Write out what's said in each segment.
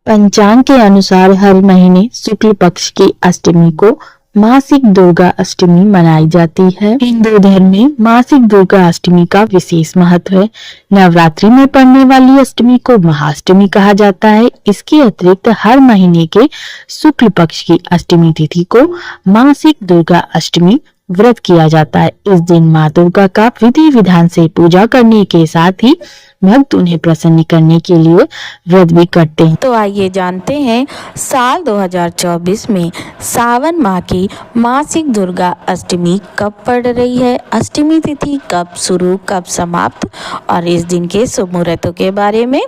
पंचांग के अनुसार हर महीने शुक्ल पक्ष की अष्टमी को मासिक दुर्गा अष्टमी मनाई जाती है। हिंदू धर्म में मासिक दुर्गा अष्टमी का विशेष महत्व है। नवरात्रि में पड़ने वाली अष्टमी को महाअष्टमी कहा जाता है। इसके अतिरिक्त हर महीने के शुक्ल पक्ष की अष्टमी तिथि को मासिक दुर्गा अष्टमी व्रत किया जाता है। इस दिन माँ दुर्गा का विधि विधान से पूजा करने के साथ ही भक्त उन्हें प्रसन्न करने के लिए व्रत भी करते हैं। तो आइए जानते हैं साल 2024 में सावन माह की मासिक दुर्गा अष्टमी कब पड़ रही है, अष्टमी तिथि कब शुरू कब समाप्त और इस दिन के शुभ मुहूर्तों के बारे में।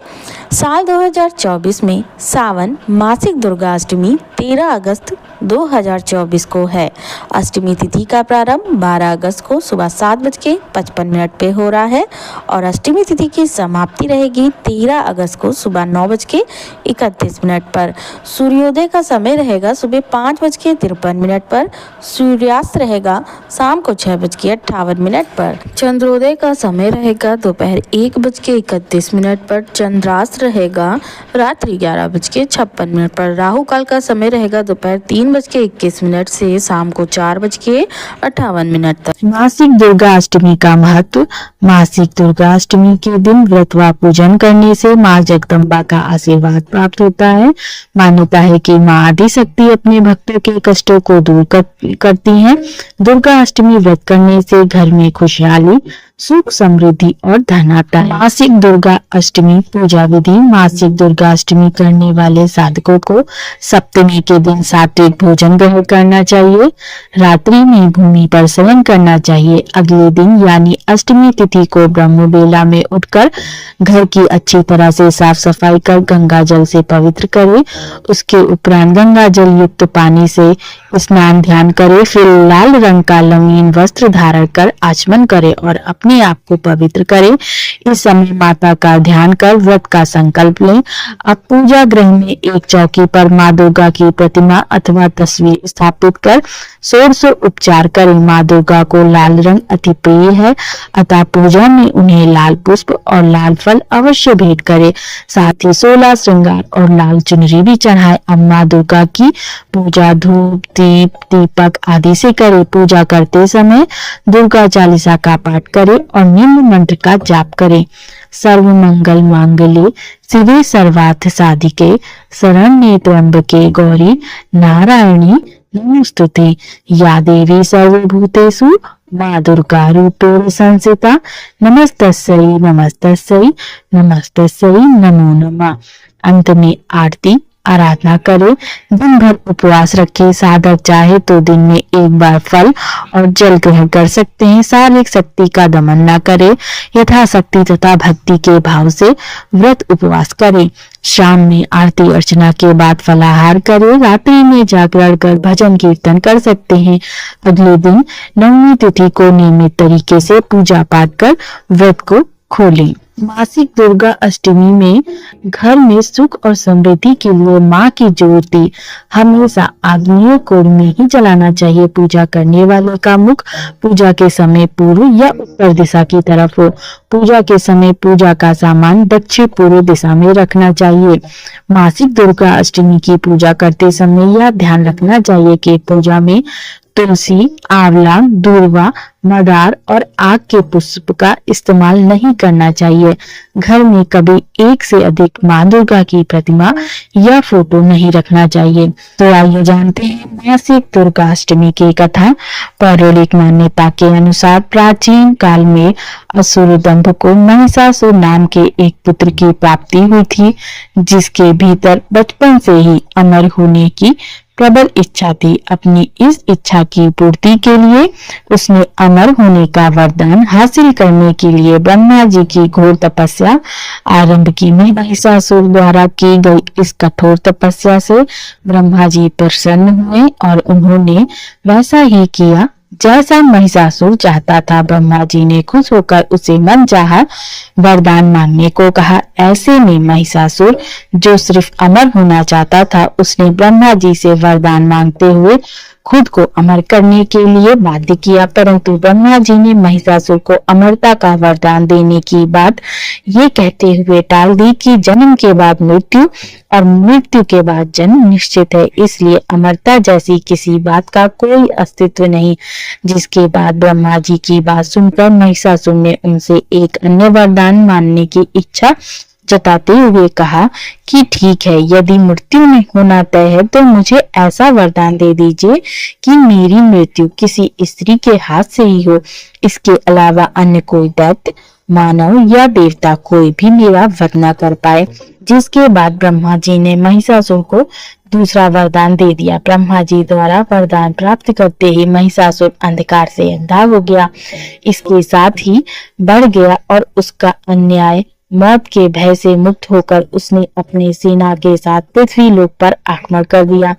साल 2024 में सावन मासिक दुर्गा अष्टमी 13 अगस्त 2024 को है। अष्टमी तिथि का प्रारंभ 12 अगस्त को सुबह 7:55 पे हो रहा है और अष्टमी तिथि की समाप्ति रहेगी 13 अगस्त को सुबह 9:31 पर। सूर्योदय का समय रहेगा सुबह 5:53 पर। सूर्यास्त रहेगा शाम को 6:58 पर। चंद्रोदय का समय रहेगा दोपहर 1:31 पर। चंद्रास्त रहेगा रात्रि 11:56 पर। राहु काल का समय रहेगा दोपहर 3:21 से शाम को 4:58 तक। मासिक दुर्गा अष्टमी का महत्व। मासिक दुर्गा अष्टमी के दिन व्रत व पूजन करने से माँ जगदम्बा का आशीर्वाद प्राप्त होता है। मान्यता है कि माँ आदिशक्ति अपने भक्तों के कष्टों को दूर करती हैं। दुर्गा अष्टमी व्रत करने से घर में खुशहाली, सुख, समृद्धि और धन आता है। मासिक दुर्गा अष्टमी पूजा विधि। मासिक दुर्गा अष्टमी करने वाले साधकों को सप्तमी के दिन सात्विक भोजन ग्रहण करना चाहिए। रात्रि में भूमि पर शयन करना चाहिए। अगले दिन यानी अष्टमी तिथि को ब्रह्म बेला में उठकर घर की अच्छी तरह से साफ सफाई कर गंगा जल से पवित्र करें। उसके उपरांत गंगा जल युक्त पानी से स्नान ध्यान करें। फिर लाल रंग का लवीन वस्त्र धारण कर आचमन करें और अपने आप को पवित्र करें। इस समय माता का ध्यान कर व्रत का संकल्प लें। अब पूजा गृह में एक चौकी पर माँ दुर्गा की प्रतिमा अथवा तस्वीर स्थापित कर षोडश उपचार करें। माँ दुर्गा को लाल रंग अति प्रिय है, अतः पूजा में उन्हें लाल पुष्प और लाल फल अवश्य भेंट करें। साथ ही 16 श्रृंगार और लाल चुनरी भी चढ़ाए। अब माँ दुर्गा की पूजा धूप, दीप, दीपक आदि से करें। पूजा करते समय दुर्गा चालीसा का पाठ करें और निम्न मंत्र का जाप करें। सर्व मंगल मांगल्ये शिवे सर्वार्थ साधिके शरण्ये त्र्यंबके गौरी नारायणी नमोस्तुते। या देवी सर्वभूतेषु माँ दुर्गा रूपेण संस्थिता। नमस्तस्यै नमस्तस्यै नमस्तस्यै नमो नमः। अंत में आरती आराधना करें। दिन भर उपवास रखें। साधक चाहे तो दिन में एक बार फल और जल ग्रहण कर सकते हैं। शारीरिक शक्ति का दमन न करें। यथाशक्ति तथा भक्ति के भाव से व्रत उपवास करें। शाम में आरती अर्चना के बाद फलाहार करें। रात्रि में जागरण कर भजन कीर्तन कर सकते हैं। अगले दिन नवमी तिथि को नियमित तरीके से पूजा पाठ कर व्रत को खोलें। मासिक दुर्गा अष्टमी में घर में सुख और समृद्धि के लिए माँ की ज्योति हमेशा आग्नेय कोण में ही जलाना चाहिए। पूजा करने वाले का मुख पूजा के समय पूर्व या उत्तर दिशा की तरफ हो। पूजा के समय पूजा का सामान दक्षिण पूर्व दिशा में रखना चाहिए। मासिक दुर्गा अष्टमी की पूजा करते समय यह ध्यान रखना चाहिए कि पूजा में तुलसी, आंवला, दूर्वा, मदार और आग के पुष्प का इस्तेमाल नहीं करना चाहिए। घर में कभी एक से अधिक माँ दुर्गा की प्रतिमा या फोटो नहीं रखना चाहिए। तो आइए जानते हैं मासिक दुर्गा अष्टमी की कथा। पौराणिक मान्यता के अनुसार प्राचीन काल में असुर दंभ को महिषासुर नाम के एक पुत्र की प्राप्ति हुई थी, जिसके भीतर बचपन से ही अमर होने की प्रबल इच्छा थी। अपनी इस इच्छा की पूर्ति के लिए उसने अमर होने का वरदान हासिल करने के लिए ब्रह्मा जी की घोर तपस्या आरंभ की। महिषासुर द्वारा की गई इस कठोर तपस्या से ब्रह्मा जी प्रसन्न हुए और उन्होंने वैसा ही किया जैसा महिषासुर चाहता था। ब्रह्मा जी ने खुश होकर उसे मनचाहा वरदान मांगने को कहा। ऐसे में महिषासुर, जो सिर्फ अमर होना चाहता था, उसने ब्रह्मा जी से वरदान मांगते हुए खुद को अमर करने के लिए बाध्य किया, परंतु ब्रह्मा जी ने महिषासुर को अमरता का वरदान देने की बात ये कहते हुए टाल दी कि जन्म के बाद मृत्यु और मृत्यु के बाद जन्म निश्चित है, इसलिए अमरता जैसी किसी बात का कोई अस्तित्व नहीं। जिसके बाद ब्रह्मा जी की बात सुनकर महिषासुर ने उनसे एक अन्य वरदान मानने की इच्छा जताते हुए कहा कि ठीक है, यदि मृत्यु में होना तय है तो मुझे ऐसा वरदान दे दीजिए कि मेरी मृत्यु किसी स्त्री के हाथ से ही हो। इसके अलावा अन्य कोई दैत्य, मानव या देवता कोई भी मेरा वध न कर पाए। जिसके बाद ब्रह्मा जी ने महिषासुर को दूसरा वरदान दे दिया। ब्रह्मा जी द्वारा वरदान प्राप्त करते ही महिषासुर अंधकार से अंधा हो गया, इसके साथ ही बढ़ गया और उसका अन्याय मौत के भय से मुक्त होकर उसने अपने सेना के साथ पृथ्वी लोक पर आक्रमण कर दिया,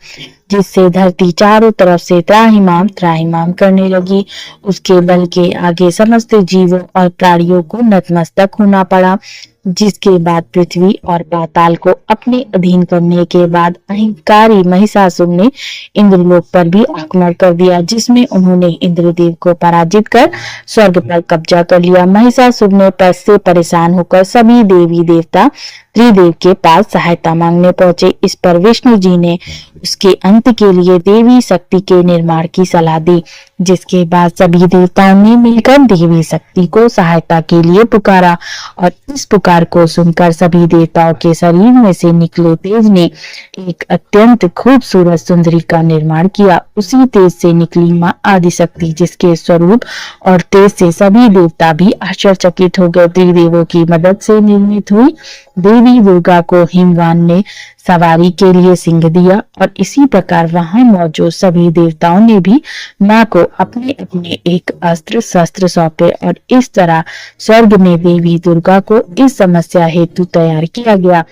जिससे धरती चारों तरफ से त्राहिमाम त्राहिमाम करने लगी। उसके बल के आगे समस्त जीवों और प्राणियों को नतमस्तक होना पड़ा। जिसके बाद पृथ्वी और पाताल को अपने अधीन करने के बाद अहंकारी महिषासुर ने इंद्रलोक पर भी आक्रमण कर दिया, जिसमें उन्होंने इंद्रदेव को पराजित कर स्वर्ग पर कब्जा कर लिया। महिषासुर ने से परेशान होकर सभी देवी देवता त्रिदेव के पास सहायता मांगने पहुंचे। इस पर विष्णु जी ने उसके अंत के लिए देवी शक्ति के निर्माण की सलाह दी। जिसके बाद सभी देवताओं ने मिलकर देवी शक्ति को सहायता के लिए पुकारा और इस पुकार को सुनकर सभी देवताओं के शरीर में से निकले तेज ने एक अत्यंत खूबसूरत सुंदरी का निर्माण किया। उसी तेज से निकली मां आदिशक्ति, जिसके स्वरूप और तेज से सभी देवता भी आश्चर्यचकित हो गए। त्रिदेवों की मदद से निर्मित हुई देवी दुर्गा को हिमवान ने सवारी के लिए सिंह दिया और इसी प्रकार वहां मौजूद सभी देवताओं ने भी मां को अपने अपने एक अस्त्र शस्त्र सौंपे और इस तरह स्वर्ग में देवी दुर्गा को इस समस्या हेतु तैयार किया गया।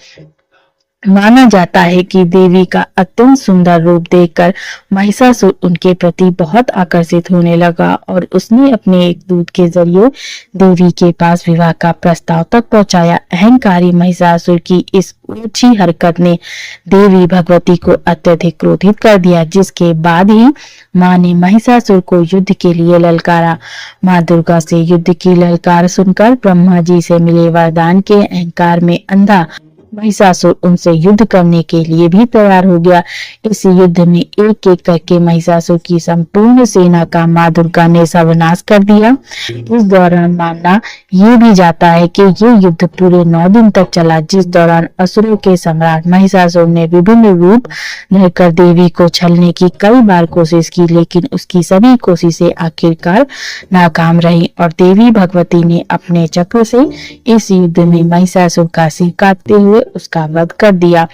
माना जाता है कि देवी का अत्यंत सुंदर रूप देखकर महिषासुर उनके प्रति बहुत आकर्षित होने लगा और उसने अपने एक दूत के जरिए देवी के पास विवाह का प्रस्ताव तक पहुंचाया। अहंकारी महिषासुर की इस ऊंची हरकत ने देवी भगवती को अत्यधिक क्रोधित कर दिया, जिसके बाद ही मां ने महिषासुर को युद्ध के लिए ललकारा। मां दुर्गा से युद्ध की ललकार सुनकर ब्रह्मा जी से मिले वरदान के अहंकार में अंधा महिषासुर उनसे युद्ध करने के लिए भी तैयार हो गया। इस युद्ध में एक एक करके महिषासुर की संपूर्ण सेना का मां दुर्गा ने सर्वनाश कर दिया। इस दौरान माना ये भी जाता है कि ये युद्ध पूरे 9 दिन तक चला, जिस दौरान असुरों के सम्राट महिषासुर ने विभिन्न रूप धरकर देवी को छलने की कई बार कोशिश की, लेकिन उसकी सभी कोशिशें आखिरकार नाकाम रही और देवी भगवती ने अपने चक्र से इस युद्ध में महिषासुर का सिर काटते हुए उसका वध कर दिया।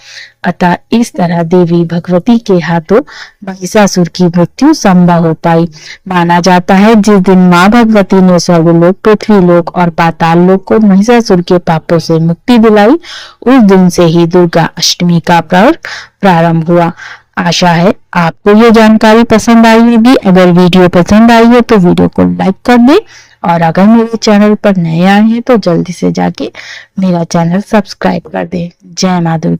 अतः इस तरह देवी भगवती के हाथों महिषासुर की मृत्यु संभव हो पाई। माना जाता है जिस दिन मां भगवती ने स्वर्गलोक, पृथ्वीलोक और पाताल लोक को महिषासुर के पापों से मुक्ति दिलाई, उस दिन से ही दुर्गा अष्टमी का पर्व प्रारंभ हुआ। आशा है आपको ये जानकारी पसंद आई होगी। अगर वीडियो पसंद आई हो तो वीडियो को लाइक कर दे और अगर मेरे चैनल पर नए आए हैं तो जल्दी से जाके मेरा चैनल सब्सक्राइब कर दे। जय मां दुर्गा।